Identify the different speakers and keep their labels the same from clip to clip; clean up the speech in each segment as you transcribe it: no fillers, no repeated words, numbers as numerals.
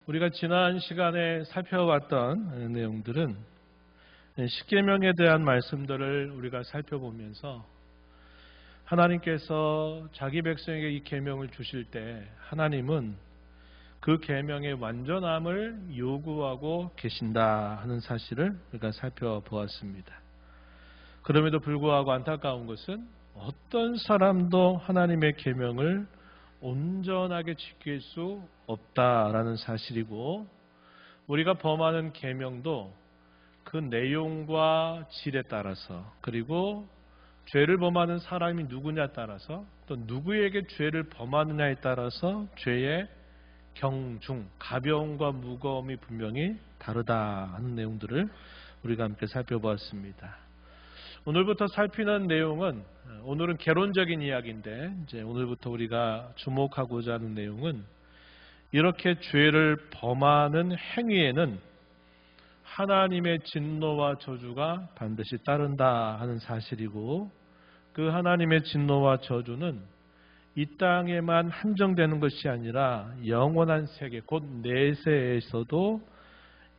Speaker 1: 우리가 지난 시간에 살펴봤던 내용들은 십계명에 대한 말씀들을 우리가 살펴보면서 하나님께서 자기 백성에게 이 계명을 주실 때 하나님은 그 계명의 완전함을 요구하고 계신다 하는 사실을 우리가 살펴보았습니다. 그럼에도 불구하고 안타까운 것은 어떤 사람도 하나님의 계명을 온전하게 지킬 수 없다라는 사실이고, 우리가 범하는 계명도 그 내용과 질에 따라서, 그리고 죄를 범하는 사람이 누구냐에 따라서, 또 누구에게 죄를 범하느냐에 따라서 죄의 경중, 가벼움과 무거움이 분명히 다르다 하는 내용들을 우리가 함께 살펴보았습니다. 오늘부터 살피는 내용은, 오늘은 개론적인 이야기인데 이제 오늘부터 우리가 주목하고자 하는 내용은, 이렇게 죄를 범하는 행위에는 하나님의 진노와 저주가 반드시 따른다 하는 사실이고, 그 하나님의 진노와 저주는 이 땅에만 한정되는 것이 아니라 영원한 세계, 곧 내세에서도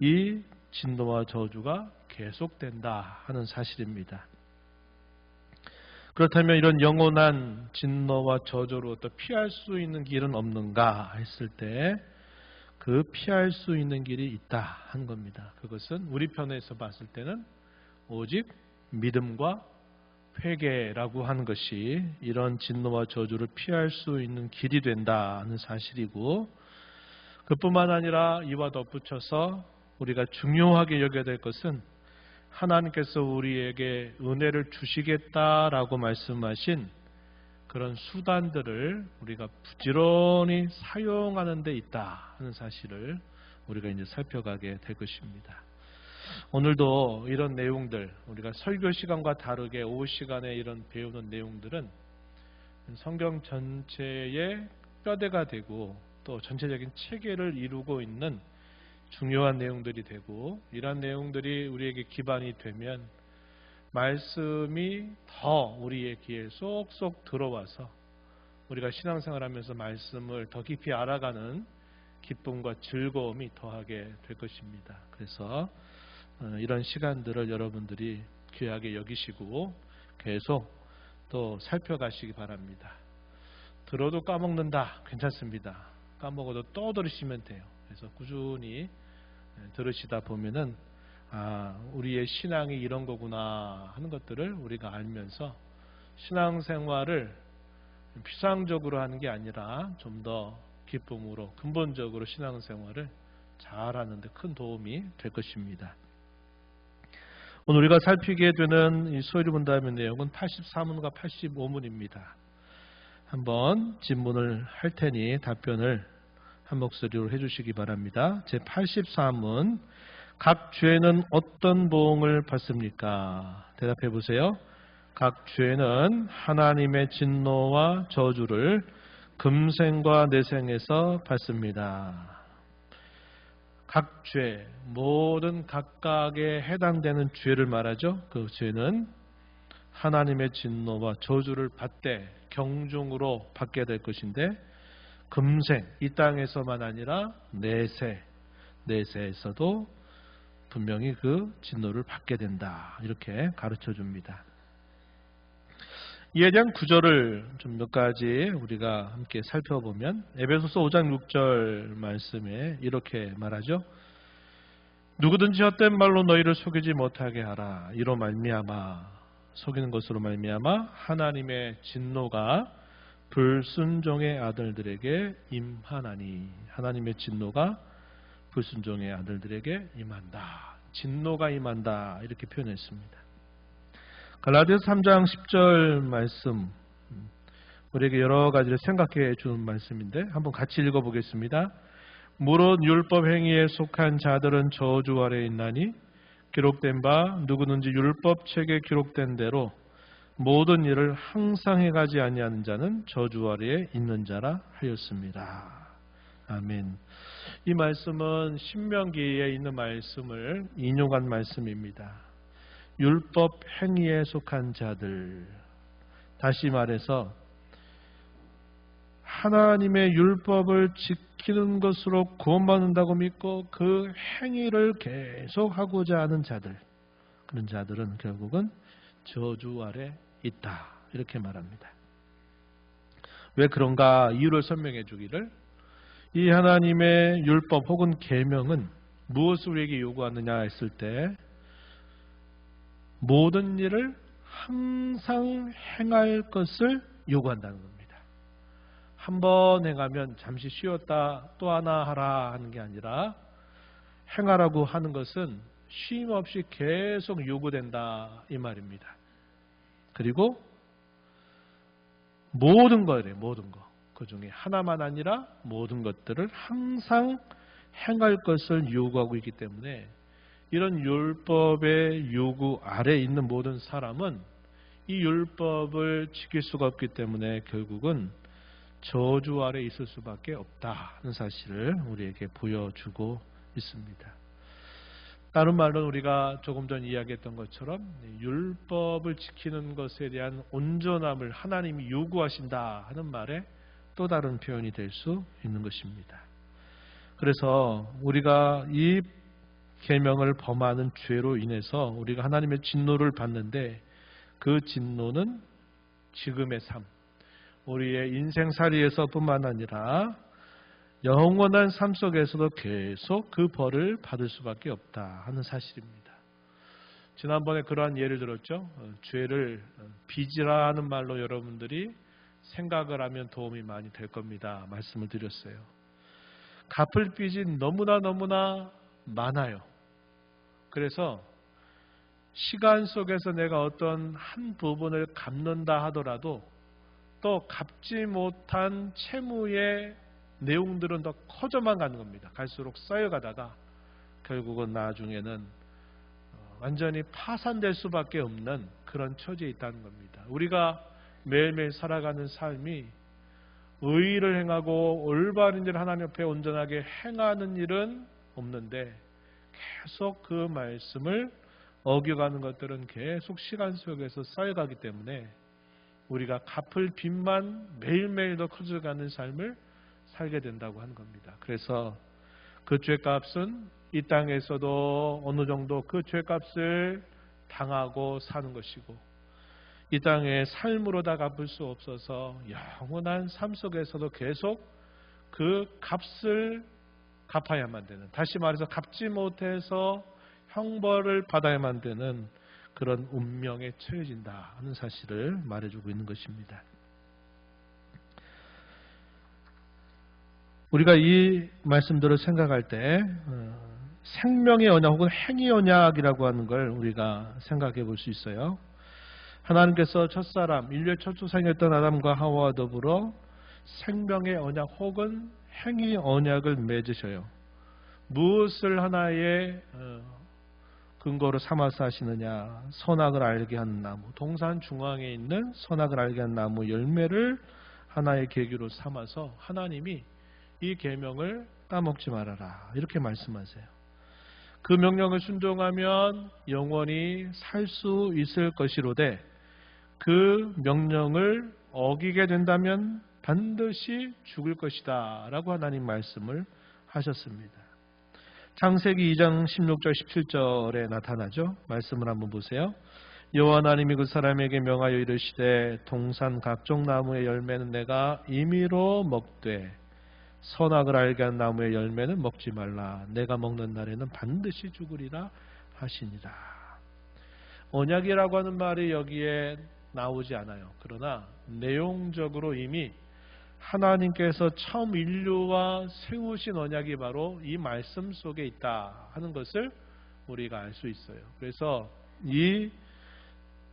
Speaker 1: 이 진노와 저주가 계속된다 하는 사실입니다. 그렇다면 이런 영원한 진노와 저주로부터 피할 수 있는 길은 없는가 했을 때, 그 피할 수 있는 길이 있다 한 겁니다. 그것은 우리 편에서 봤을 때는 오직 믿음과 회개라고 하는 것이 이런 진노와 저주를 피할 수 있는 길이 된다는 사실이고, 그뿐만 아니라 이와 덧붙여서 우리가 중요하게 여겨야 될 것은, 하나님께서 우리에게 은혜를 주시겠다라고 말씀하신 그런 수단들을 우리가 부지런히 사용하는 데 있다 하는 사실을 우리가 이제 살펴가게 될 것입니다. 오늘도 이런 내용들, 우리가 설교 시간과 다르게 오후 시간에 이런 배우는 내용들은 성경 전체의 뼈대가 되고 또 전체적인 체계를 이루고 있는 중요한 내용들이 되고, 이러한 내용들이 우리에게 기반이 되면 말씀이 더 우리의 귀에 쏙쏙 들어와서 우리가 신앙생활하면서 말씀을 더 깊이 알아가는 기쁨과 즐거움이 더하게 될 것입니다. 그래서 이런 시간들을 여러분들이 귀하게 여기시고 계속 또 살펴가시기 바랍니다. 들어도 까먹는다, 괜찮습니다. 까먹어도 또 들으시면 돼요. 그래서 꾸준히 들으시다 보면은 우리의 신앙이 이런 거구나 하는 것들을 우리가 알면서 신앙생활을 피상적으로 하는 게 아니라 좀 더 기쁨으로 근본적으로 신앙생활을 잘하는 데 큰 도움이 될 것입니다. 오늘 우리가 살피게 되는 이 소요리 본다음의 내용은 84문과 85문입니다. 한번 질문을 할 테니 답변을 한 목소리로 해주시기 바랍니다. 제84문, 각 죄는 어떤 보응을 받습니까? 대답해 보세요. 각 죄는 하나님의 진노와 저주를 금생과 내생에서 받습니다. 각 죄, 모든 각각에 해당되는 죄를 말하죠. 그 죄는 하나님의 진노와 저주를 받되 경중으로 받게 될 것인데, 금생, 이 땅에서만 아니라 내세에서도 분명히 그 진노를 받게 된다, 이렇게 가르쳐 줍니다. 이에 대한 구절을 좀 몇 가지 우리가 함께 살펴보면, 에베소서 5장 6절 말씀에 이렇게 말하죠. 누구든지 헛된 말로 너희를 속이지 못하게 하라. 이로 말미암아, 속이는 것으로 말미암아 하나님의 진노가 불순종의 아들들에게 임하나니. 하나님의 진노가 불순종의 아들들에게 임한다. 진노가 임한다, 이렇게 표현했습니다. 갈라디아서 3장 10절 말씀, 우리에게 여러 가지를 생각해 주는 말씀인데 한번 같이 읽어보겠습니다. 무릇 율법 행위에 속한 자들은 저주 아래에 있나니, 기록된 바 누구든지 율법책에 기록된 대로 모든 일을 항상 해가지 아니하는 자는 저주 아래에 있는 자라 하였습니다. 아멘. 이 말씀은 신명기에 있는 말씀을 인용한 말씀입니다. 율법 행위에 속한 자들, 다시 말해서 하나님의 율법을 지키는 것으로 구원받는다고 믿고 그 행위를 계속하고자 하는 자들, 그런 자들은 결국은 저주 아래 있다, 이렇게 말합니다. 왜 그런가 이유를 설명해 주기를, 이 하나님의 율법 혹은 계명은 무엇을 우리에게 요구하느냐 했을 때 모든 일을 항상 행할 것을 요구한다는 겁니다. 한 번 행하면 잠시 쉬었다 또 하나 하라 하는 게 아니라, 행하라고 하는 것은 쉼 없이 계속 요구된다, 이 말입니다. 그리고 모든 거래요. 모든 거. 그 중에 하나만 아니라 모든 것들을 항상 행할 것을 요구하고 있기 때문에, 이런 율법의 요구 아래 있는 모든 사람은 이 율법을 지킬 수가 없기 때문에 결국은 저주 아래 있을 수밖에 없다는 사실을 우리에게 보여주고 있습니다. 다른 말로 우리가 조금 전 이야기했던 것처럼 율법을 지키는 것에 대한 온전함을 하나님이 요구하신다 하는 말에 또 다른 표현이 될 수 있는 것입니다. 그래서 우리가 이 계명을 범하는 죄로 인해서 우리가 하나님의 진노를 받는데, 그 진노는 지금의 삶, 우리의 인생살이에서 뿐만 아니라 영원한 삶 속에서도 계속 그 벌을 받을 수밖에 없다 하는 사실입니다. 지난번에 그러한 예를 들었죠. 죄를 빚이라 하는 말로 여러분들이 생각을 하면 도움이 많이 될 겁니다. 말씀을 드렸어요. 갚을 빚이 너무나 많아요. 그래서 시간 속에서 내가 어떤 한 부분을 갚는다 하더라도 또 갚지 못한 채무의 내용들은 더 커져만 가는 겁니다. 갈수록 쌓여가다가 결국은 나중에는 완전히 파산될 수밖에 없는 그런 처지에 있다는 겁니다. 우리가 매일매일 살아가는 삶이 의의를 행하고 올바른 일을 하나님 앞에 온전하게 행하는 일은 없는데, 계속 그 말씀을 어겨가는 것들은 계속 시간 속에서 쌓여가기 때문에 우리가 갚을 빚만 매일매일 더 커져가는 삶을 살게 된다고 하는 겁니다. 그래서 그 죄값은 이 땅에서도 어느 정도 그 죄값을 당하고 사는 것이고, 이 땅의 삶으로 다 갚을 수 없어서 영원한 삶 속에서도 계속 그 값을 갚아야만 되는, 다시 말해서 갚지 못해서 형벌을 받아야만 되는 그런 운명에 처해진다 하는 사실을 말해주고 있는 것입니다. 우리가 이 말씀들을 생각할 때 생명의 언약 혹은 행위 언약이라고 하는 걸 우리가 생각해 볼 수 있어요. 하나님께서 첫사람, 인류의 첫 조상이었던 아담과 하와와 더불어 생명의 언약 혹은 행위 언약을 맺으셔요. 무엇을 하나의 근거로 삼아서 하시느냐, 선악을 알게 하는 나무, 동산 중앙에 있는 선악을 알게 하는 나무 열매를 하나의 계기로 삼아서 하나님이 이 계명을 따먹지 말아라, 이렇게 말씀하세요. 그 명령을 순종하면 영원히 살 수 있을 것이로되, 그 명령을 어기게 된다면 반드시 죽을 것이다 라고 하나님 말씀을 하셨습니다. 창세기 2장 16절 17절에 나타나죠. 말씀을 한번 보세요. 여호와 하나님이 그 사람에게 명하여 이르시되, 동산 각종 나무의 열매는 내가 임의로 먹되 선악을 알게 한 나무의 열매는 먹지 말라. 내가 먹는 날에는 반드시 죽으리라 하시니라. 언약이라고 하는 말이 여기에 나오지 않아요. 그러나 내용적으로 이미 하나님께서 처음 인류와 세우신 언약이 바로 이 말씀 속에 있다 하는 것을 우리가 알 수 있어요. 그래서 이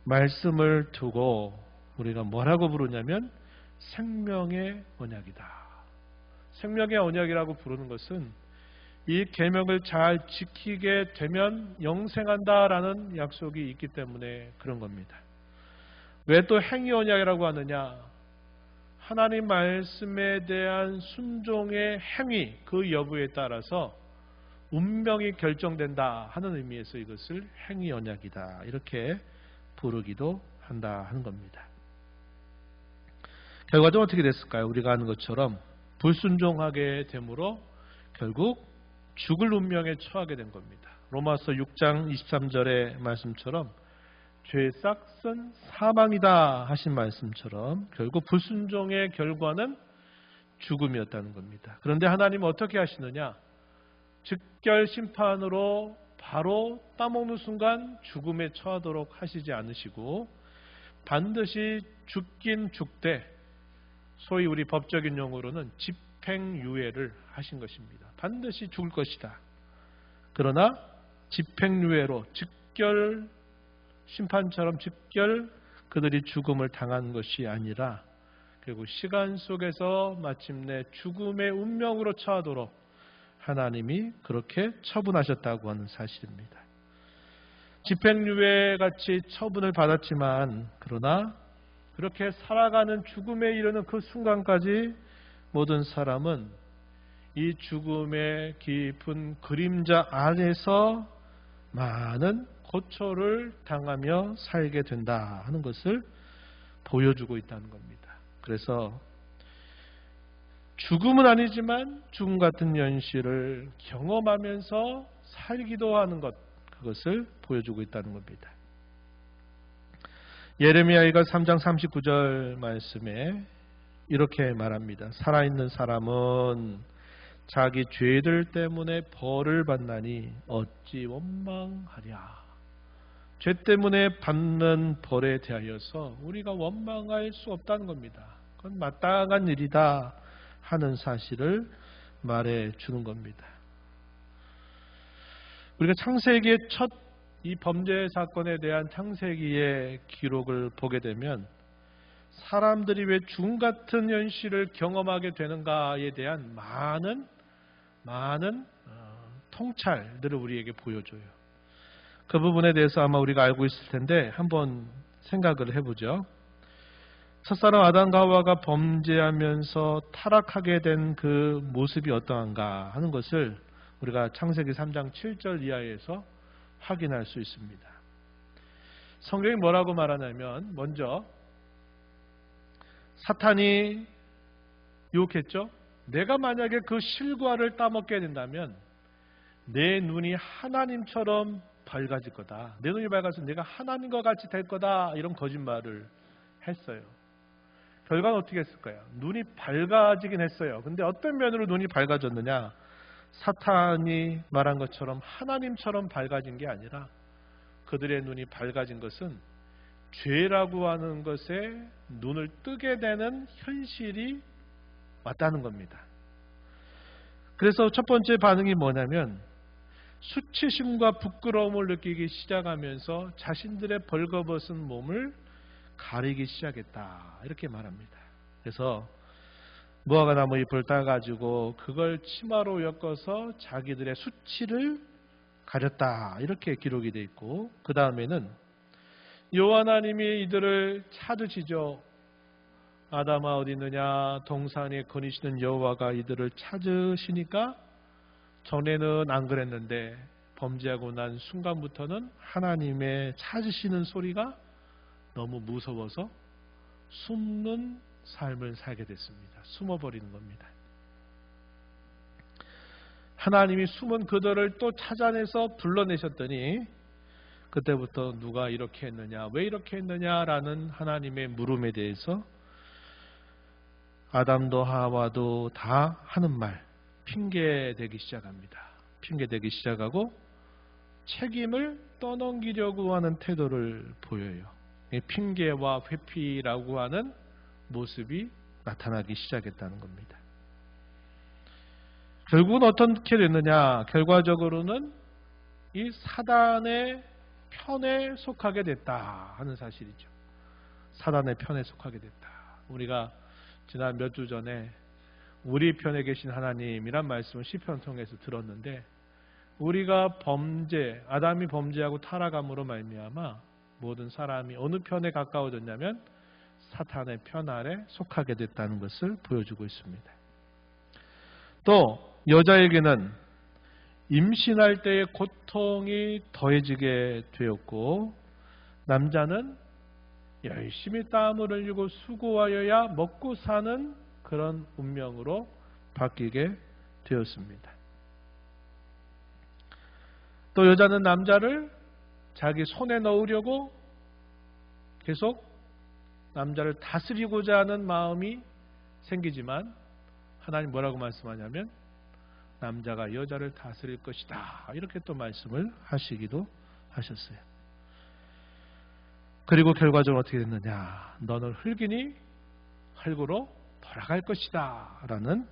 Speaker 1: 말씀을 두고 우리가 뭐라고 부르냐면 생명의 언약이다. 생명의 언약이라고 부르는 것은 이 계명을 잘 지키게 되면 영생한다라는 약속이 있기 때문에 그런 겁니다. 왜 또 행위 언약이라고 하느냐? 하나님 말씀에 대한 순종의 행위, 그 여부에 따라서 운명이 결정된다 하는 의미에서 이것을 행위 언약이다, 이렇게 부르기도 한다 하는 겁니다. 결과적으로 어떻게 됐을까요? 우리가 아는 것처럼 불순종하게 되므로 결국 죽을 운명에 처하게 된 겁니다. 로마서 6장 23절의 말씀처럼 죄의 싹은 사망이다 하신 말씀처럼 결국 불순종의 결과는 죽음이었다는 겁니다. 그런데 하나님은 어떻게 하시느냐? 즉결 심판으로 바로 따먹는 순간 죽음에 처하도록 하시지 않으시고 반드시 죽긴 죽되 소위 우리 법적인 용어로는 집행유예를 하신 것입니다. 반드시 죽을 것이다. 그러나 집행유예로 즉결 심판처럼 즉결 그들이 죽음을 당한 것이 아니라 결국 시간 속에서 마침내 죽음의 운명으로 처하도록 하나님이 그렇게 처분하셨다고 하는 사실입니다. 집행유예 같이 처분을 받았지만 그러나 그렇게 살아가는 죽음에 이르는 그 순간까지 모든 사람은 이 죽음의 깊은 그림자 안에서 많은 고초를 당하며 살게 된다 하는 것을 보여주고 있다는 겁니다. 그래서 죽음은 아니지만 죽음 같은 현실을 경험하면서 살기도 하는 것, 그것을 보여주고 있다는 겁니다. 예레미야가 3장 39절 말씀에 이렇게 말합니다. 살아있는 사람은 자기 죄들 때문에 벌을 받나니 어찌 원망하랴. 죄 때문에 받는 벌에 대하여서 우리가 원망할 수 없다는 겁니다. 그건 마땅한 일이다 하는 사실을 말해 주는 겁니다. 우리가 창세기의 첫 이 범죄 사건에 대한 창세기의 기록을 보게 되면 사람들이 왜 죽음 같은 현실을 경험하게 되는가에 대한 많은 통찰들을 우리에게 보여줘요. 그 부분에 대해서 아마 우리가 알고 있을 텐데 한번 생각을 해보죠. 첫사람 아담과 하와가 범죄하면서 타락하게 된 그 모습이 어떠한가 하는 것을 우리가 창세기 3장 7절 이하에서 확인할 수 있습니다. 성경이 뭐라고 말하냐면 먼저 사탄이 유혹했죠. 내가 만약에 그 실과를 따먹게 된다면 내 눈이 하나님처럼 밝아질 거다. 내 눈이 밝아서 내가 하나님과 같이 될 거다. 이런 거짓말을 했어요. 결과는 어떻게 했을까요? 눈이 밝아지긴 했어요. 근데 어떤 면으로 눈이 밝아졌느냐? 사탄이 말한 것처럼 하나님처럼 밝아진 게 아니라 그들의 눈이 밝아진 것은 죄라고 하는 것에 눈을 뜨게 되는 현실이 왔다는 겁니다. 그래서 첫 번째 반응이 뭐냐면 수치심과 부끄러움을 느끼기 시작하면서 자신들의 벌거벗은 몸을 가리기 시작했다. 이렇게 말합니다. 그래서 무화과 나무 잎을 따가지고 그걸 치마로 엮어서 자기들의 수치를 가렸다. 이렇게 기록이 되어 있고 그 다음에는 여호와 하나님이 이들을 찾으시죠. 아담아 어디 있느냐. 동산에 거니시는 여호와가 이들을 찾으시니까 전에는 안 그랬는데 범죄하고 난 순간부터는 하나님의 찾으시는 소리가 너무 무서워서 숨는 삶을 살게 됐습니다. 숨어버리는 겁니다. 하나님이 숨은 그들을 또 찾아내서 불러내셨더니 그때부터 누가 이렇게 했느냐, 왜 이렇게 했느냐라는 하나님의 물음에 대해서 아담도 하와도 다 하는 말, 핑계대기 시작합니다. 핑계대기 시작하고 책임을 떠넘기려고 하는 태도를 보여요. 핑계와 회피라고 하는 모습이 나타나기 시작했다는 겁니다. 결국은 어떻게 됐느냐? 결과적으로는 이 사단의 편에 속하게 됐다 하는 사실이죠. 사단의 편에 속하게 됐다. 우리가 지난 몇 주 전에 우리 편에 계신 하나님이란 말씀을 시편 통해서 들었는데 우리가 아담이 범죄하고 타락함으로 말미암아 모든 사람이 어느 편에 가까워졌냐면 사탄의 편 아래 속하게 됐다는 것을 보여주고 있습니다. 또 여자에게는 임신할 때의 고통이 더해지게 되었고 남자는 열심히 땀을 흘리고 수고하여야 먹고 사는 그런 운명으로 바뀌게 되었습니다. 또 여자는 남자를 자기 손에 넣으려고 계속 남자를 다스리고자 하는 마음이 생기지만 하나님 뭐라고 말씀하냐면 남자가 여자를 다스릴 것이다. 이렇게 또 말씀을 하시기도 하셨어요. 그리고 결과적으로 어떻게 됐느냐. 너는 흙이니 흙으로 돌아갈 것이다. 라는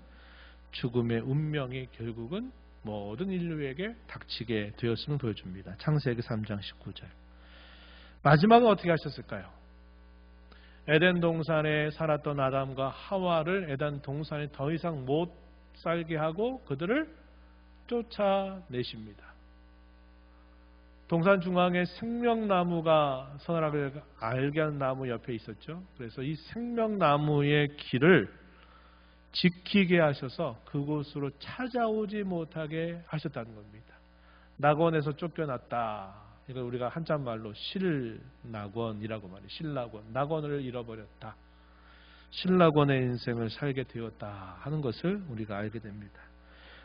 Speaker 1: 죽음의 운명이 결국은 모든 인류에게 닥치게 되었음을 보여줍니다. 창세기 3장 19절. 마지막은 어떻게 하셨을까요? 에덴 동산에 살았던 아담과 하와를 에덴 동산에 더 이상 못 살게 하고 그들을 쫓아내십니다. 동산 중앙에 생명나무가 선악을 알게 하는 나무 옆에 있었죠. 그래서 이 생명나무의 길을 지키게 하셔서 그곳으로 찾아오지 못하게 하셨다는 겁니다. 낙원에서 쫓겨났다. 이걸 우리가 한자말로 실낙원이라고 말해요. 실낙원. 낙원을 잃어버렸다. 실낙원의 인생을 살게 되었다 하는 것을 우리가 알게 됩니다.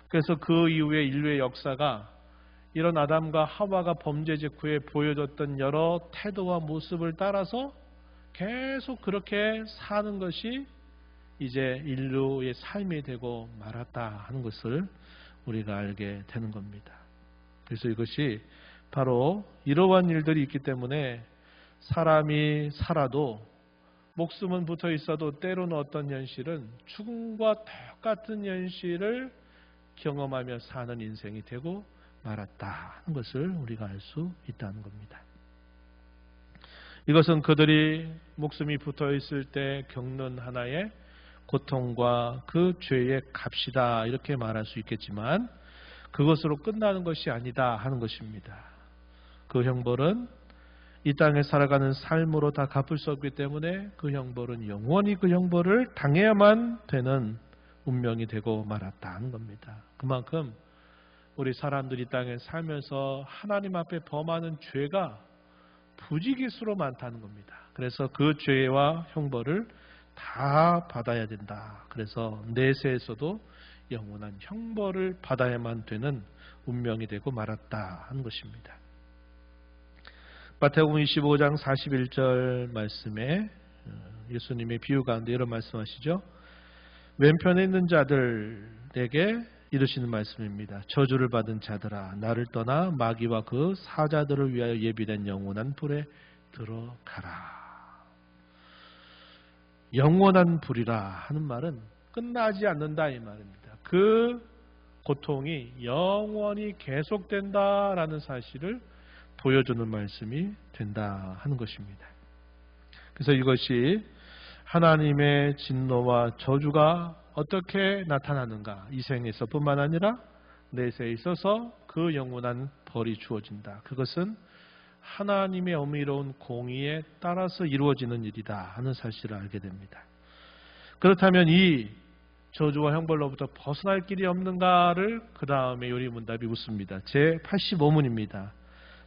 Speaker 1: 그래서 그 이후에 인류의 역사가 이런 아담과 하와가 범죄 직후에 보여줬던 여러 태도와 모습을 따라서 계속 그렇게 사는 것이 이제 인류의 삶이 되고 말았다 하는 것을 우리가 알게 되는 겁니다. 그래서 이것이 바로 이러한 일들이 있기 때문에 사람이 살아도 목숨은 붙어 있어도 때로는 어떤 현실은 죽음과 똑같은 현실을 경험하며 사는 인생이 되고 말았다 하는 것을 우리가 알 수 있다는 겁니다. 이것은 그들이 목숨이 붙어 있을 때 겪는 하나의 고통과 그 죄의 값이다 이렇게 말할 수 있겠지만 그것으로 끝나는 것이 아니다 하는 것입니다. 그 형벌은 이 땅에 살아가는 삶으로 다 갚을 수 없기 때문에 그 형벌은 영원히 그 형벌을 당해야만 되는 운명이 되고 말았다 하는 겁니다. 그만큼 우리 사람들이 이 땅에 살면서 하나님 앞에 범하는 죄가 부지기수로 많다는 겁니다. 그래서 그 죄와 형벌을 다 받아야 된다. 그래서 내세에서도 영원한 형벌을 받아야만 되는 운명이 되고 말았다 하는 것입니다. 마태복음 25장 41절 말씀에 예수님의 비유 가운데 이런 말씀하시죠. 왼편에 있는 자들에게 이르시는 말씀입니다. 저주를 받은 자들아 나를 떠나 마귀와 그 사자들을 위하여 예비된 영원한 불에 들어가라. 영원한 불이라 하는 말은 끝나지 않는다 이 말입니다. 그 고통이 영원히 계속된다라는 사실을 보여주는 말씀이 된다 하는 것입니다. 그래서 이것이 하나님의 진노와 저주가 어떻게 나타나는가 이 생에서 뿐만 아니라 내세에 있어서 그 영원한 벌이 주어진다. 그것은 하나님의 어미로운 공의에 따라서 이루어지는 일이다 하는 사실을 알게 됩니다. 그렇다면 이 저주와 형벌로부터 벗어날 길이 없는가를 그 다음에 요리문답이 묻습니다. 제 85문입니다.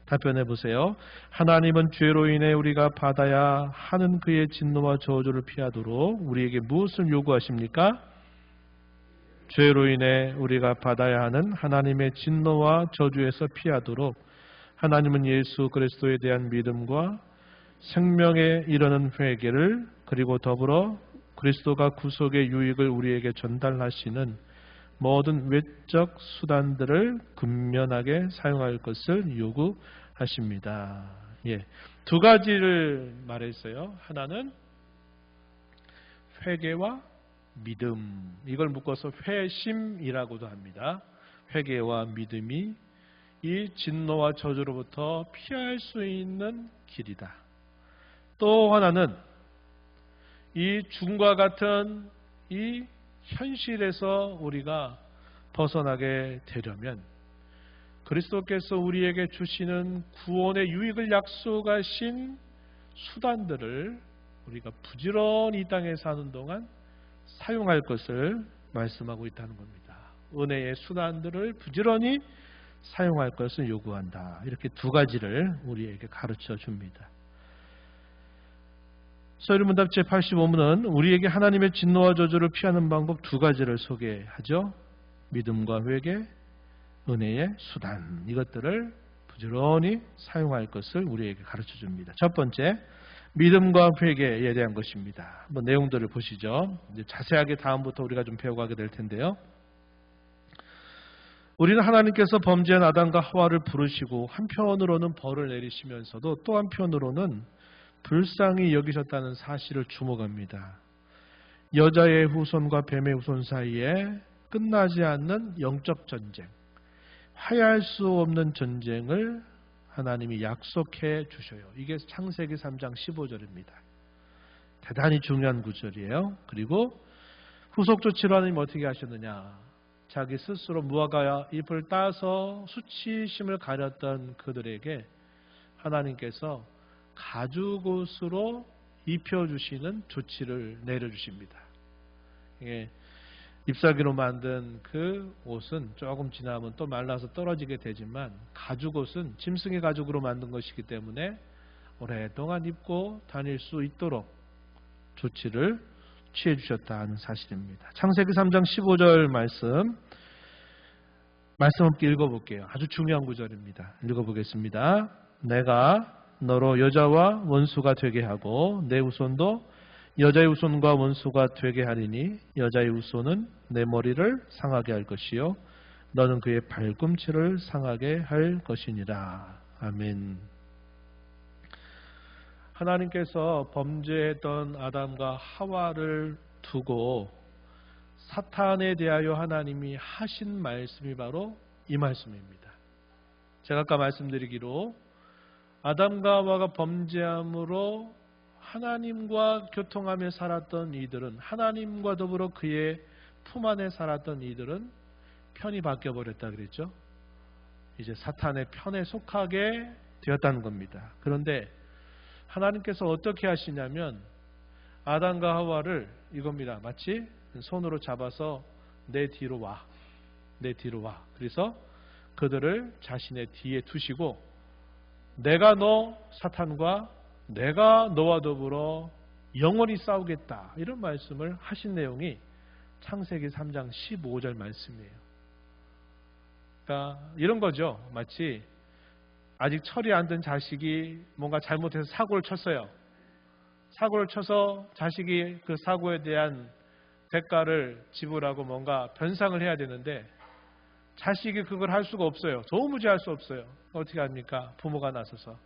Speaker 1: 답변해 보세요. 하나님은 죄로 인해 우리가 받아야 하는 그의 진노와 저주를 피하도록 우리에게 무엇을 요구하십니까? 죄로 인해 우리가 받아야 하는 하나님의 진노와 저주에서 피하도록 하나님은 예수 그리스도에 대한 믿음과 생명에 이르는 회개를 그리고 더불어 그리스도가 구속의 유익을 우리에게 전달하시는 모든 외적 수단들을 근면하게 사용할 것을 요구하십니다. 예, 두 가지를 말했어요. 하나는 회개와 믿음, 이걸 묶어서 회심이라고도 합니다. 회개와 믿음이 이 진노와 저주로부터 피할 수 있는 길이다. 또 하나는 이 죽음과 같은 이 현실에서 우리가 벗어나게 되려면 그리스도께서 우리에게 주시는 구원의 유익을 약속하신 수단들을 우리가 부지런히 이 땅에 사는 동안 사용할 것을 말씀하고 있다는 겁니다. 은혜의 수단들을 부지런히 사용할 것을 요구한다. 이렇게 두 가지를 우리에게 가르쳐 줍니다. 서유리문답 제85문은 우리에게 하나님의 진노와 저주를 피하는 방법 두 가지를 소개하죠. 믿음과 회개, 은혜의 수단, 이것들을 부지런히 사용할 것을 우리에게 가르쳐 줍니다. 첫 번째, 믿음과 회개에 대한 것입니다. 한번 내용들을 보시죠. 이제 자세하게 다음부터 우리가 좀 배워가게 될 텐데요. 우리는 하나님께서 범죄한 아담과 하와를 부르시고 한편으로는 벌을 내리시면서도 또 한편으로는 불쌍히 여기셨다는 사실을 주목합니다. 여자의 후손과 뱀의 후손 사이에 끝나지 않는 영적 전쟁, 화해할 수 없는 전쟁을 하나님이 약속해 주셔요. 이게 창세기 3장 15절입니다. 대단히 중요한 구절이에요. 그리고 후속 조치로 하나님 어떻게 하셨느냐. 자기 스스로 무화과 잎을 따서 수치심을 가렸던 그들에게 하나님께서 가죽옷으로 입혀주시는 조치를 내려주십니다. 이게 잎사귀로 만든 그 옷은 조금 지나면 또 말라서 떨어지게 되지만 가죽옷은 짐승의 가죽으로 만든 것이기 때문에 오랫동안 입고 다닐 수 있도록 조치를 취해 주셨다는 사실입니다. 창세기 3장 15절 말씀 함께 읽어볼게요. 아주 중요한 구절입니다. 읽어보겠습니다. 내가 너로 여자와 원수가 되게 하고 내 후손도 여자의 후손과 원수가 되게 하리니 여자의 후손은 내 머리를 상하게 할 것이요 너는 그의 발꿈치를 상하게 할 것이니라. 아멘. 하나님께서 범죄했던 아담과 하와를 두고 사탄에 대하여 하나님이 하신 말씀이 바로 이 말씀입니다. 제가 아까 말씀드리기로 아담과 하와가 범죄함으로 하나님과 교통하며 살았던 이들은, 하나님과 더불어 그의 품 안에 살았던 이들은 편이 바뀌어버렸다 그랬죠. 이제 사탄의 편에 속하게 되었다는 겁니다. 그런데 하나님께서 어떻게 하시냐면 아담과 하와를 이겁니다. 마치 손으로 잡아서 내 뒤로 와. 그래서 그들을 자신의 뒤에 두시고 내가 너 사탄과 내가 너와 더불어 영원히 싸우겠다. 이런 말씀을 하신 내용이 창세기 3장 15절 말씀이에요. 그러니까 이런 거죠. 마치 아직 철이 안 든 자식이 뭔가 잘못해서 사고를 쳤어요. 사고를 쳐서 자식이 그 사고에 대한 대가를 지불하고 뭔가 변상을 해야 되는데 자식이 그걸 할 수가 없어요. 도무지 할 수 없어요. 어떻게 합니까? 부모가 나서서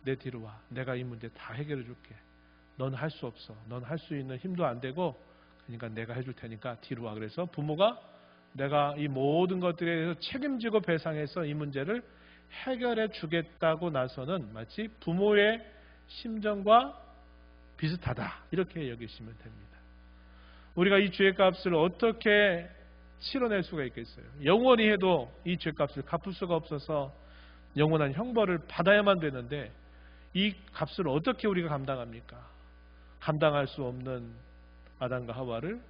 Speaker 1: 내 뒤로 와. 내가 이 문제 다 해결해 줄게. 넌 할 수 없어. 넌 할 수 있는 힘도 안 되고 그러니까 내가 해줄 테니까 뒤로 와. 그래서 부모가 내가 이 모든 것들에 대해서 책임지고 배상해서 이 문제를 해결해 주겠다고 나서는 마치 부모의 심정과 비슷하다. 이렇게 여기시면 됩니다. 우리가 이 죄의 값을 어떻게 치러낼 수가 있겠어요? 영원히 해도 이 죄 값을 갚을 수가 없어서 영원한 형벌을 받아야만 되는데 이 값을 어떻게 우리가 감당합니까? 감당할 수 없는 아담과 하와를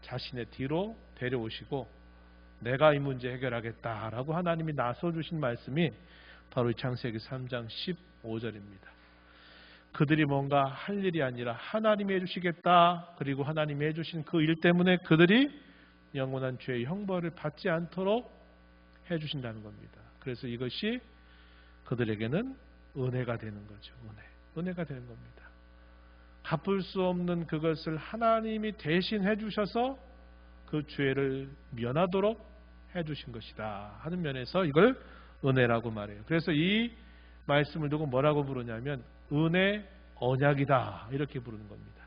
Speaker 1: 자신의 뒤로 데려오시고 내가 이 문제 해결하겠다라고 하나님이 나서주신 말씀이 바로 이 창세기 3장 15절입니다. 그들이 뭔가 할 일이 아니라 하나님이 해주시겠다. 그리고 하나님이 해주신 그 일 때문에 그들이 영원한 죄의 형벌을 받지 않도록 해주신다는 겁니다. 그래서 이것이 그들에게는 은혜가 되는 거죠. 은혜가 되는 겁니다. 갚을 수 없는 그것을 하나님이 대신 해주셔서 그 죄를 면하도록 해주신 것이다 하는 면에서 이걸 은혜라고 말해요. 그래서 이 말씀을 두고 뭐라고 부르냐면 은혜 언약이다 이렇게 부르는 겁니다.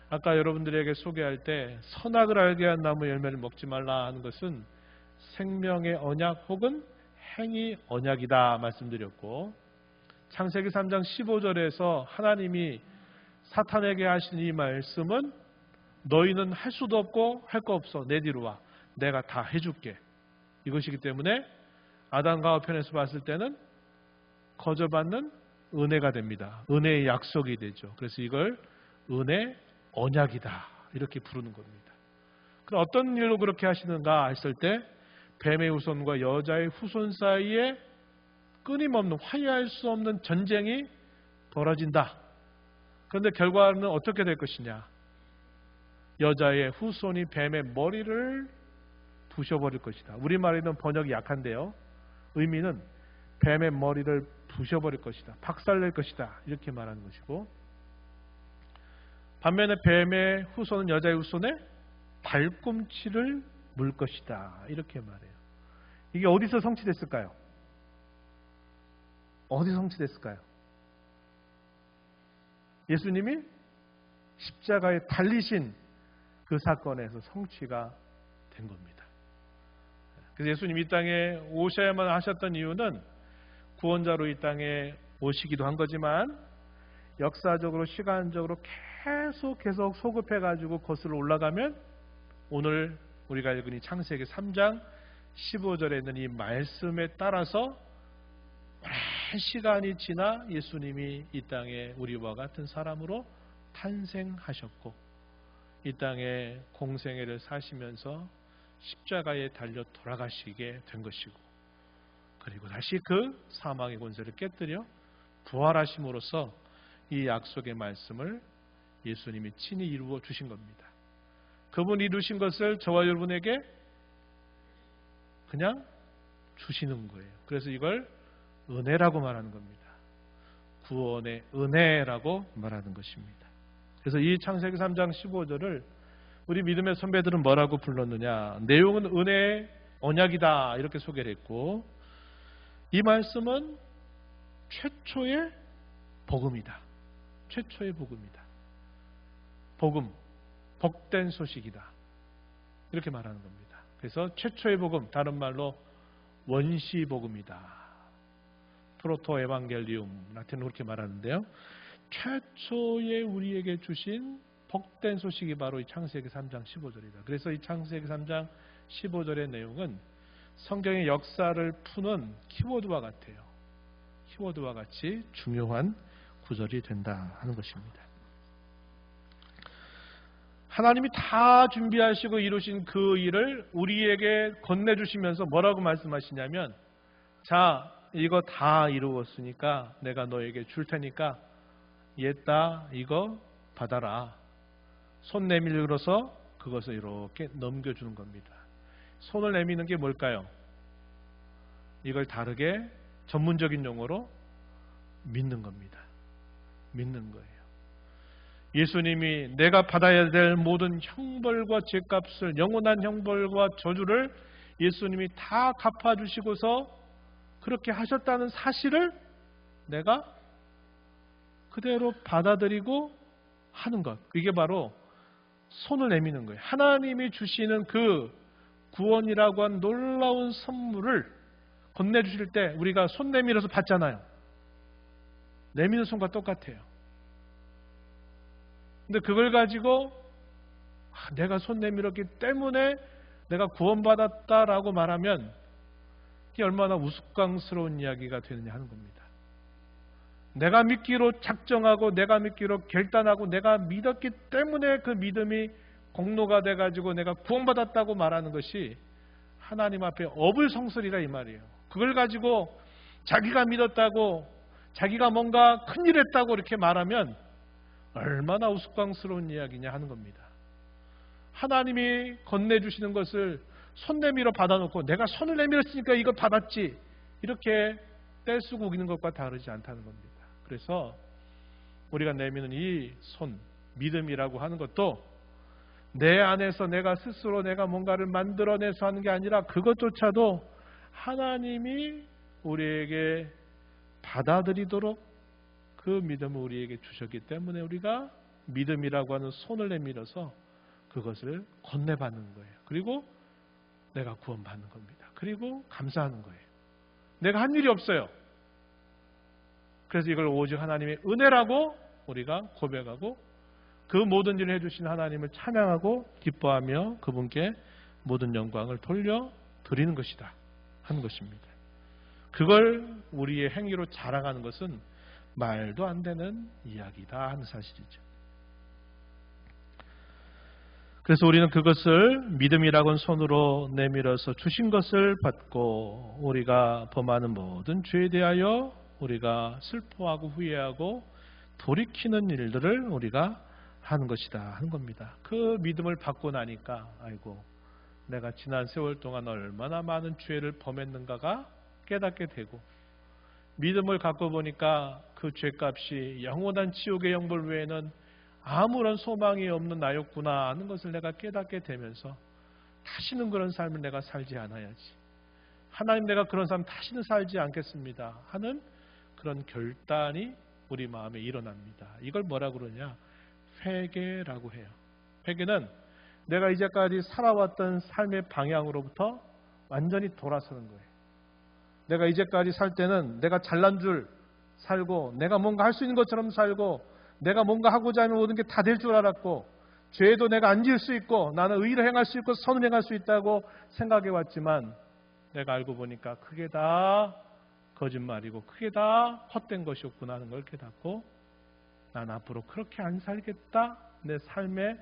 Speaker 1: 아까 여러분들에게 소개할 때 선악을 알게 한 나무 열매를 먹지 말라 하는 것은 생명의 언약 혹은 행위 언약이다 말씀드렸고 창세기 3장 15절에서 하나님이 사탄에게 하신 이 말씀은 너희는 할 수도 없고 할 거 없어. 내 뒤로 와. 내가 다 해줄게. 이것이기 때문에 아담과 하와 편에서 봤을 때는 거저받는 은혜가 됩니다. 은혜의 약속이 되죠. 그래서 이걸 은혜 언약이다 이렇게 부르는 겁니다. 그럼 어떤 일로 그렇게 하시는가 했을 때 뱀의 후손과 여자의 후손 사이에 끊임없는 화해할 수 없는 전쟁이 벌어진다. 그런데 결과는 어떻게 될 것이냐? 여자의 후손이 뱀의 머리를 부셔버릴 것이다. 우리말에는 번역이 약한데요. 의미는 뱀의 머리를 부셔버릴 것이다. 박살낼 것이다. 이렇게 말하는 것이고, 반면에 뱀의 후손은 여자의 후손의 발꿈치를 물 것이다. 이렇게 말해요. 이게 어디서 성취됐을까요? 어디서 성취됐을까요? 예수님이 십자가에 달리신 그 사건에서 성취가 된 겁니다. 그래서 예수님이 이 땅에 오셔야만 하셨던 이유는 구원자로 이 땅에 오시기도 한 거지만 역사적으로 시간적으로 계속 소급해가지고 거슬러 올라가면 오늘 우리가 읽은 이 창세기 3장 15절에 있는 이 말씀에 따라서 오랜 시간이 지나 예수님이 이 땅에 우리와 같은 사람으로 탄생하셨고 이 땅에 공생애를 사시면서 십자가에 달려 돌아가시게 된 것이고, 그리고 다시 그 사망의 권세를 깨뜨려 부활하심으로써 이 약속의 말씀을 예수님이 친히 이루어 주신 겁니다. 그분이 이루신 것을 저와 여러분에게 그냥 주시는 거예요. 그래서 이걸 은혜라고 말하는 겁니다. 구원의 은혜라고 말하는 것입니다. 그래서 이 창세기 3장 15절을 우리 믿음의 선배들은 뭐라고 불렀느냐? 내용은 은혜의 언약이다 이렇게 소개를 했고, 이 말씀은 최초의 복음이다. 최초의 복음이다. 복음, 복된 소식이다. 이렇게 말하는 겁니다. 그래서 최초의 복음, 다른 말로 원시 복음이다. 프로토 에반겔리움, 라틴으로 그렇게 말하는데요. 최초의 우리에게 주신 복된 소식이 바로 이 창세기 3장 15절이다. 그래서 이 창세기 3장 15절의 내용은 성경의 역사를 푸는 키워드와 같아요. 키워드와 같이 중요한 구절이 된다 하는 것입니다. 하나님이 다 준비하시고 이루신 그 일을 우리에게 건네주시면서 뭐라고 말씀하시냐면, 자, 이거 다 이루었으니까 내가 너에게 줄 테니까 얘다 이거 받아라. 손 내밀어서 그것을 이렇게 넘겨주는 겁니다. 손을 내미는 게 뭘까요? 이걸 다르게 전문적인 용어로 믿는 겁니다. 믿는 거예요. 예수님이 내가 받아야 될 모든 형벌과 죄값을, 영원한 형벌과 저주를 예수님이 다 갚아주시고서 그렇게 하셨다는 사실을 내가 그대로 받아들이고 하는 것. 이게 바로 손을 내미는 거예요. 하나님이 주시는 그 구원이라고 한 놀라운 선물을 건네주실 때 우리가 손 내밀어서 받잖아요. 내미는 손과 똑같아요. 근데 그걸 가지고 내가 손 내밀었기 때문에 내가 구원받았다라고 말하면 이게 얼마나 우스꽝스러운 이야기가 되느냐 하는 겁니다. 내가 믿기로 작정하고 내가 믿기로 결단하고 내가 믿었기 때문에 그 믿음이 공로가 돼가지고 내가 구원받았다고 말하는 것이 하나님 앞에 어불성설이라 이 말이에요. 그걸 가지고 자기가 믿었다고 자기가 뭔가 큰일 했다고 이렇게 말하면 얼마나 우스꽝스러운 이야기냐 하는 겁니다. 하나님이 건네주시는 것을 손 내밀어 받아놓고 내가 손을 내밀었으니까 이거 받았지 이렇게 떼쓰고 우기는 것과 다르지 않다는 겁니다. 그래서 우리가 내미는 이 손, 믿음이라고 하는 것도 내 안에서 내가 스스로 내가 뭔가를 만들어내서 하는 게 아니라 그것조차도 하나님이 우리에게 받아들이도록 그 믿음을 우리에게 주셨기 때문에 우리가 믿음이라고 하는 손을 내밀어서 그것을 건네받는 거예요. 그리고 내가 구원받는 겁니다. 그리고 감사하는 거예요. 내가 한 일이 없어요. 그래서 이걸 오직 하나님의 은혜라고 우리가 고백하고 그 모든 일을 해주신 하나님을 찬양하고 기뻐하며 그분께 모든 영광을 돌려드리는 것이다 하는 것입니다. 그걸 우리의 행위로 자랑하는 것은 말도 안 되는 이야기다 하는 사실이죠. 그래서 우리는 그것을 믿음이라고는 손으로 내밀어서 주신 것을 받고 우리가 범하는 모든 죄에 대하여 우리가 슬퍼하고 후회하고 돌이키는 일들을 우리가 하는 것이다 하는 겁니다. 그 믿음을 받고 나니까 아이고 내가 지난 세월 동안 얼마나 많은 죄를 범했는가가 깨닫게 되고, 믿음을 갖고 보니까 그 죄값이 영원한 지옥의 영벌 외에는 아무런 소망이 없는 나였구나 하는 것을 내가 깨닫게 되면서 다시는 그런 삶을 내가 살지 않아야지, 하나님 내가 그런 삶 다시는 살지 않겠습니다 하는 그런 결단이 우리 마음에 일어납니다. 이걸 뭐라 그러냐? 회개라고 해요. 회개는 내가 이제까지 살아왔던 삶의 방향으로부터 완전히 돌아서는 거예요. 내가 이제까지 살 때는 내가 잘난 줄 살고, 내가 뭔가 할 수 있는 것처럼 살고, 내가 뭔가 하고자 하면 모든 게 다 될 줄 알았고, 죄도 내가 안 지을 수 있고, 나는 의를 행할 수 있고 선을 행할 수 있다고 생각해 왔지만, 내가 알고 보니까 그게 다 거짓말이고 그게 다 헛된 것이었구나 하는 걸 깨닫고, 난 앞으로 그렇게 안 살겠다, 내 삶의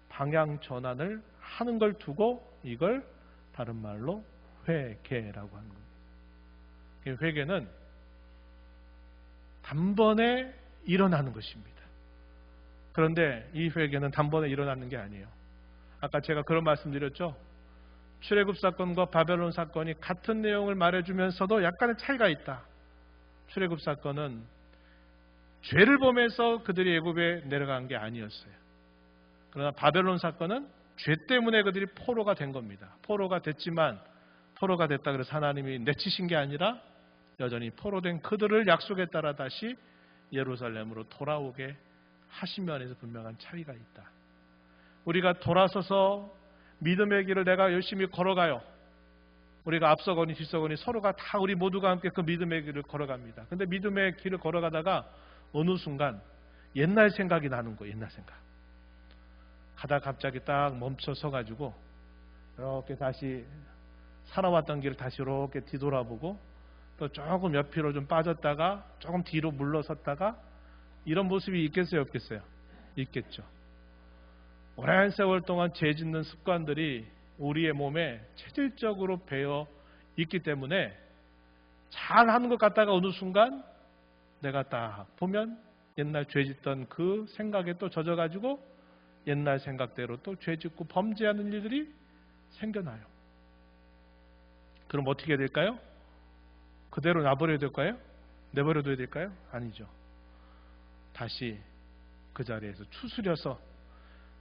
Speaker 1: 방향 전환을 하는 걸 두고, 이걸 다른 말로 회개라고 하는 겁니다. 회개는 단번에 일어나는 것입니다. 그런데 이 회개는 단번에 일어나는 게 아니에요. 아까 제가 그런 말씀드렸죠. 출애굽 사건과 바벨론 사건이 같은 내용을 말해주면서도 약간의 차이가 있다. 출애굽 사건은 죄를 범해서 그들이 애굽에 내려간 게 아니었어요. 그러나 바벨론 사건은 죄 때문에 그들이 포로가 된 겁니다. 포로가 됐지만, 포로가 됐다 그래서 하나님이 내치신 게 아니라 여전히 포로된 그들을 약속에 따라 다시 예루살렘으로 돌아오게 하신 면에서 분명한 차이가 있다. 우리가 돌아서서 믿음의 길을 내가 열심히 걸어가요. 우리가 앞서거니 뒤서거니 서로가 다 우리 모두가 함께 그 믿음의 길을 걸어갑니다. 근데 믿음의 길을 걸어가다가 어느 순간 옛날 생각이 나는 거예요. 옛날 생각. 가다가 갑자기 딱 멈춰 서가지고 이렇게 다시 살아왔던 길을 다시 이렇게 뒤돌아보고, 또 조금 옆으로 좀 빠졌다가 조금 뒤로 물러섰다가, 이런 모습이 있겠어요? 없겠어요? 있겠죠. 오랜 세월 동안 죄 짓는 습관들이 우리의 몸에 체질적으로 배어 있기 때문에 잘하는 것 같다가 어느 순간 내가 딱 보면 옛날 죄 짓던 그 생각에 또 젖어가지고 옛날 생각대로 또 죄 짓고 범죄하는 일들이 생겨나요. 그럼 어떻게 해야 될까요? 그대로 놔버려야 될까요? 내버려둬야 될까요? 아니죠. 다시 그 자리에서 추스려서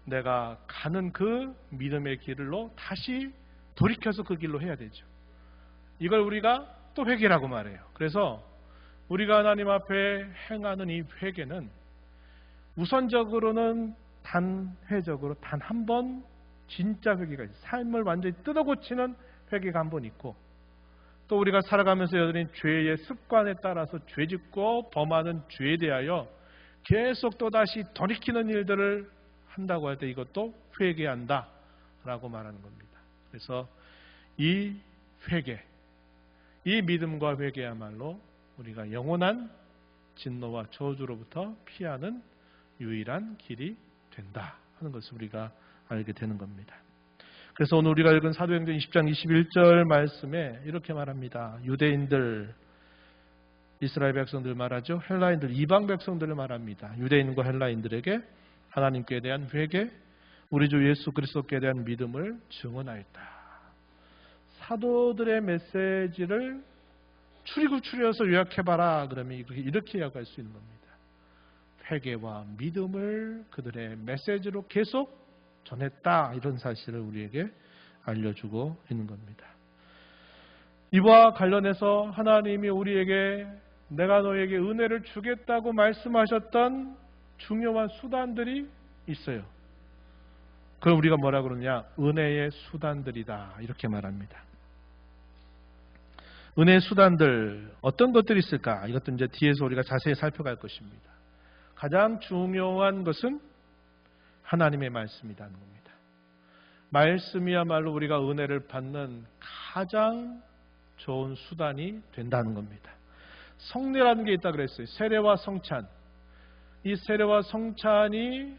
Speaker 1: 내가 가는 그 믿음의 길로 다시 돌이켜서 그 길로 해야 되죠. 이걸 우리가 또 회개라고 말해요. 그래서 우리가 하나님 앞에 행하는 이 회개는 우선적으로는 단회적으로 단 한 번 진짜 회개가 있어요. 삶을 완전히 뜯어고치는 회개가 한 번 있고, 또 우리가 살아가면서 여전히 죄의 습관에 따라서 죄짓고 범하는 죄에 대하여 계속 또다시 돌이키는 일들을 한다고 할 때 이것도 회개한다 라고 말하는 겁니다. 그래서 이 회개, 이 믿음과 회개야말로 우리가 영원한 진노와 저주로부터 피하는 유일한 길이 된다 하는 것을 우리가 알게 되는 겁니다. 그래서 오늘 우리가 읽은 사도행전 20장 21절 말씀에 이렇게 말합니다. 유대인들, 이스라엘 백성들 말하죠. 헬라인들, 이방 백성들을 말합니다. 유대인과 헬라인들에게 하나님께 대한 회개, 우리 주 예수 그리스도께 대한 믿음을 증언하였다. 사도들의 메시지를 추려서 요약해봐라 그러면 이렇게 요약할 수 있는 겁니다. 회개와 믿음을 그들의 메시지로 계속 전했다, 이런 사실을 우리에게 알려주고 있는 겁니다. 이와 관련해서 하나님이 우리에게 내가 너에게 은혜를 주겠다고 말씀하셨던 중요한 수단들이 있어요. 그럼 우리가 뭐라 그러냐? 은혜의 수단들이다, 이렇게 말합니다. 은혜의 수단들, 어떤 것들이 있을까? 이것도 이제 뒤에서 우리가 자세히 살펴갈 것입니다. 가장 중요한 것은 하나님의 말씀이라는 겁니다. 말씀이야말로 우리가 은혜를 받는 가장 좋은 수단이 된다는 겁니다. 성례라는 게 있다 그랬어요. 세례와 성찬. 이 세례와 성찬이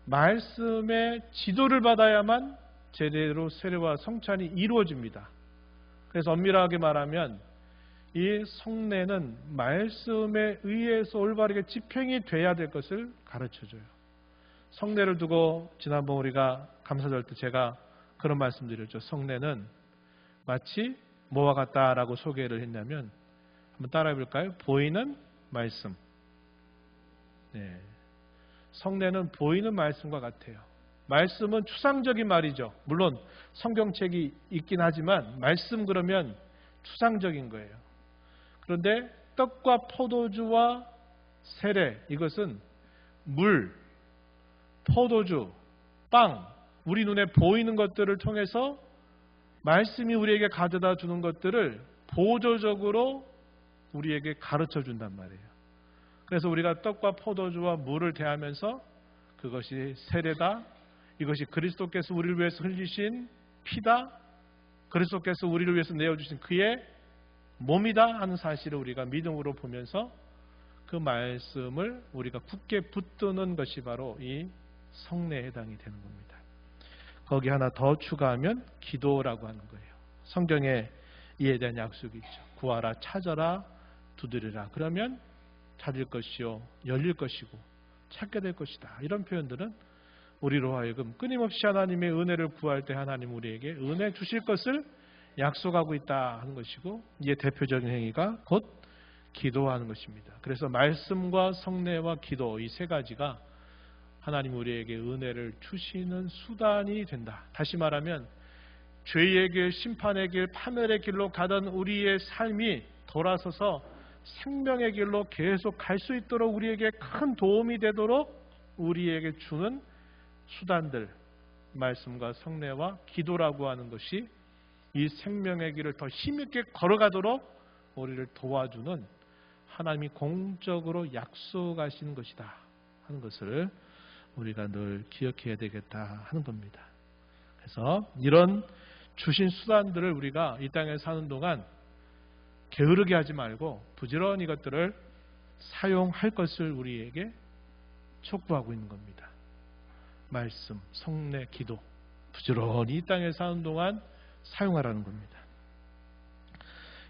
Speaker 1: 말씀의 지도를 받아야만 제대로 세례와 성찬이 이루어집니다. 그래서 엄밀하게 말하면 이 성례는 말씀에 의해서 올바르게 집행이 돼야 될 것을 가르쳐줘요. 성례를 두고 지난번 우리가 감사절 때 제가 그런 말씀드렸죠. 성례는 마치 뭐와 같다라고 소개를 했냐면 한번 따라해 볼까요? 보이는 말씀. 네. 성례는 보이는 말씀과 같아요. 말씀은 추상적인 말이죠. 물론 성경책이 있긴 하지만 말씀 그러면 추상적인 거예요. 그런데 떡과 포도주와 세례, 이것은 물, 포도주, 빵, 우리 눈에 보이는 것들을 통해서 말씀이 우리에게 가져다 주는 것들을 보조적으로 우리에게 가르쳐 준단 말이에요. 그래서 우리가 떡과 포도주와 물을 대하면서 그것이 세례다, 이것이 그리스도께서 우리를 위해서 흘리신 피다, 그리스도께서 우리를 위해서 내어주신 그의 몸이다 하는 사실을 우리가 믿음으로 보면서 그 말씀을 우리가 굳게 붙드는 것이 바로 이 성례에 해당이 되는 겁니다. 거기 하나 더 추가하면 기도라고 하는 거예요. 성경에 이에 대한 약속이 있죠. 구하라, 찾아라, 두드리라. 그러면 찾을 것이요, 열릴 것이고 찾게 될 것이다. 이런 표현들은 우리로 하여금 끊임없이 하나님의 은혜를 구할 때 하나님 우리에게 은혜 주실 것을 약속하고 있다 하는 것이고, 이에 대표적인 행위가 곧 기도하는 것입니다. 그래서 말씀과 성례와 기도, 이 세 가지가 하나님 우리에게 은혜를 주시는 수단이 된다. 다시 말하면 죄의 길, 심판의 길, 파멸의 길로 가던 우리의 삶이 돌아서서 생명의 길로 계속 갈 수 있도록 우리에게 큰 도움이 되도록 우리에게 주는 수단들, 말씀과 성례와 기도라고 하는 것이 이 생명의 길을 더 힘있게 걸어가도록 우리를 도와주는 하나님이 공적으로 약속하시는 것이다 하는 것을 우리가 늘 기억해야 되겠다 하는 겁니다. 그래서 이런 주신 수단들을 우리가 이 땅에 사는 동안 게으르게 하지 말고 부지런히 이것들을 사용할 것을 우리에게 촉구하고 있는 겁니다. 말씀, 성례, 기도, 부지런히 이 땅에 사는 동안 사용하라는 겁니다.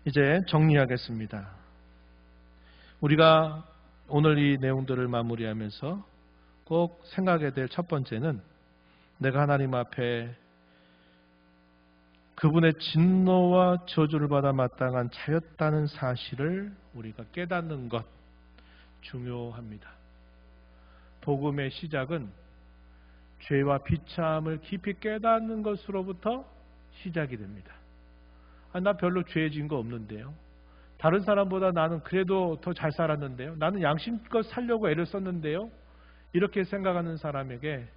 Speaker 1: 이제 정리하겠습니다. 우리가 오늘 이 내용들을 마무리하면서 꼭 생각해야 될 첫 번째는 내가 하나님 앞에 그분의 진노와 저주를 받아 마땅한 자였다는 사실을 우리가 깨닫는 것 중요합니다. 복음의 시작은 죄와 비참을 깊이 깨닫는 것으로부터 시작이 됩니다. 나 별로 죄 지은 거 없는데요. 다른 사람보다 나는 그래도 더 잘 살았는데요. 나는 양심껏 살려고 애를 썼는데요. 이렇게 생각하는 사람에게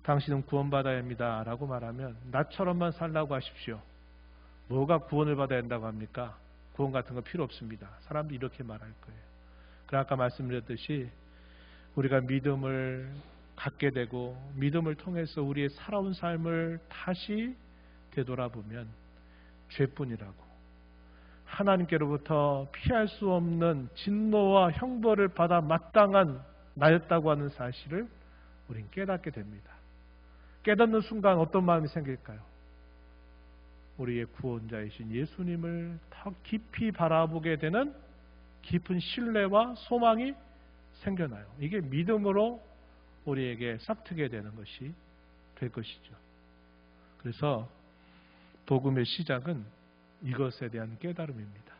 Speaker 1: 당신은 구원받아야 합니다 라고 말하면 나처럼만 살라고 하십시오. 뭐가 구원을 받아야 한다고 합니까? 구원 같은 거 필요 없습니다. 사람들이 이렇게 말할 거예요. 그래 아까 말씀드렸듯이 우리가 믿음을 갖게 되고 믿음을 통해서 우리의 살아온 삶을 다시 되돌아보면 죄뿐이라고, 하나님께로부터 피할 수 없는 진노와 형벌을 받아 마땅한 나였다고 하는 사실을 우린 깨닫게 됩니다. 깨닫는 순간 어떤 마음이 생길까요? 우리의 구원자이신 예수님을 더 깊이 바라보게 되는 깊은 신뢰와 소망이 생겨나요. 이게 믿음으로 우리에게 싹트게 되는 것이 될 것이죠. 그래서 복음의 시작은 이것에 대한 깨달음입니다.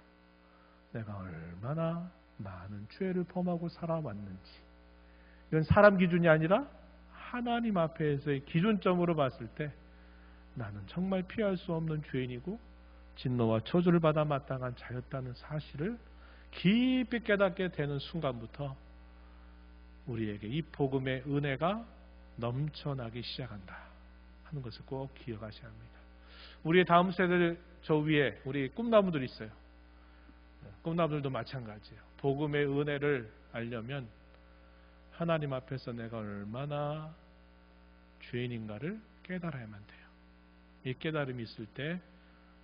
Speaker 1: 내가 얼마나 많은 죄를 범하고 살아왔는지, 이건 사람 기준이 아니라 하나님 앞에서의 기준점으로 봤을 때 나는 정말 피할 수 없는 죄인이고 진노와 저주를 받아 마땅한 자였다는 사실을 깊이 깨닫게 되는 순간부터 우리에게 이 복음의 은혜가 넘쳐나기 시작한다 하는 것을 꼭 기억하셔야 합니다. 우리의 다음 세대 저 위에 우리 꿈나무들이 있어요. 꿈나무들도 마찬가지예요. 복음의 은혜를 알려면 하나님 앞에서 내가 얼마나 죄인인가를 깨달아야만 돼요. 이 깨달음이 있을 때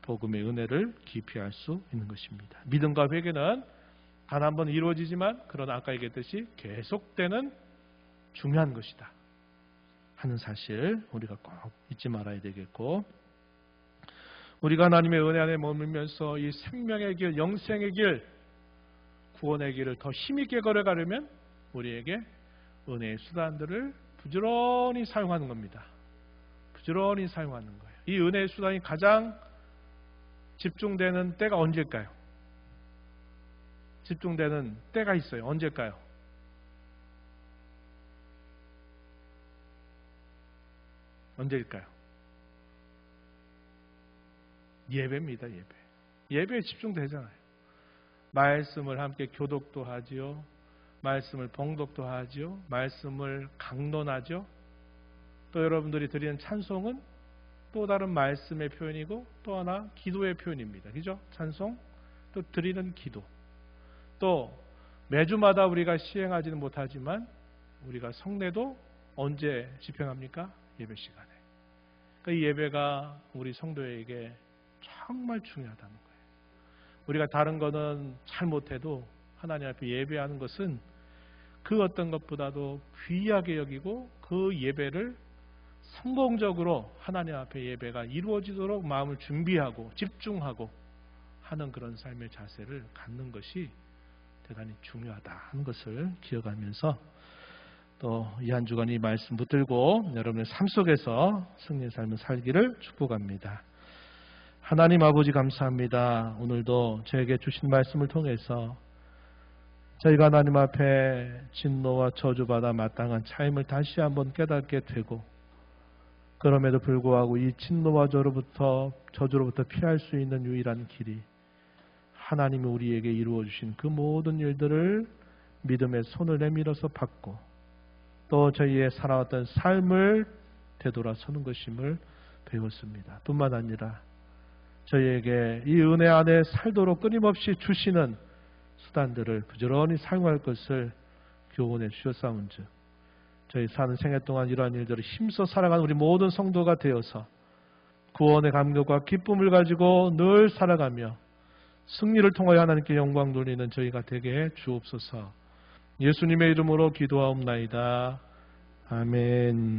Speaker 1: 복음의 은혜를 깊이 알 수 있는 것입니다. 믿음과 회개는 단 한 번 이루어지지만 그러나 아까 얘기했듯이 계속되는 중요한 것이다 하는 사실 우리가 꼭 잊지 말아야 되겠고, 우리가 하나님의 은혜 안에 머물면서 이 생명의 길, 영생의 길, 구원의 길을 더 힘있게 걸어가려면 우리에게 은혜의 수단들을 부지런히 사용하는 겁니다. 부지런히 사용하는 거예요. 이 은혜의 수단이 가장 집중되는 때가 언제일까요? 집중되는 때가 있어요. 언제일까요? 언제일까요? 예배입니다. 예배에 집중되잖아요. 말씀을 함께 교독도 하지요. 말씀을 봉독도 하지요. 말씀을 강론하죠. 또 여러분들이 드리는 찬송은 또 다른 말씀의 표현이고 또 하나 기도의 표현입니다. 그죠? 찬송, 또 드리는 기도. 또 매주마다 우리가 시행하지는 못하지만 우리가 성례도 언제 집행합니까? 예배 시간에. 그 예배가 우리 성도에게 정말 중요하다는 거예요. 우리가 다른 거는 잘 못해도 하나님 앞에 예배하는 것은 그 어떤 것보다도 귀하게 여기고 그 예배를 성공적으로 하나님 앞에 예배가 이루어지도록 마음을 준비하고 집중하고 하는 그런 삶의 자세를 갖는 것이 대단히 중요하다 하는 것을 기억하면서 또 이 한 주간 이 말씀 붙들고 여러분의 삶 속에서 승리의 삶을 살기를 축복합니다. 하나님 아버지 감사합니다. 오늘도 저에게 주신 말씀을 통해서 저희가 하나님 앞에 진노와 저주받아 마땅한 차임을 다시 한번 깨닫게 되고 그럼에도 불구하고 이 진노와 저주로부터 피할 수 있는 유일한 길이 하나님이 우리에게 이루어 주신 그 모든 일들을 믿음의 손을 내밀어서 받고 또 저희의 살아왔던 삶을 되돌아서는 것임을 배웠습니다. 뿐만 아니라 저희에게 이 은혜 안에 살도록 끊임없이 주시는 수단들을 부지런히 사용할 것을 교훈해 주셨사온즉 저희 사는 생애 동안 이러한 일들을 힘써 살아가는 우리 모든 성도가 되어서 구원의 감격과 기쁨을 가지고 늘 살아가며 승리를 통하여 하나님께 영광 돌리는 저희가 되게 해 주옵소서. 예수님의 이름으로 기도하옵나이다. 아멘.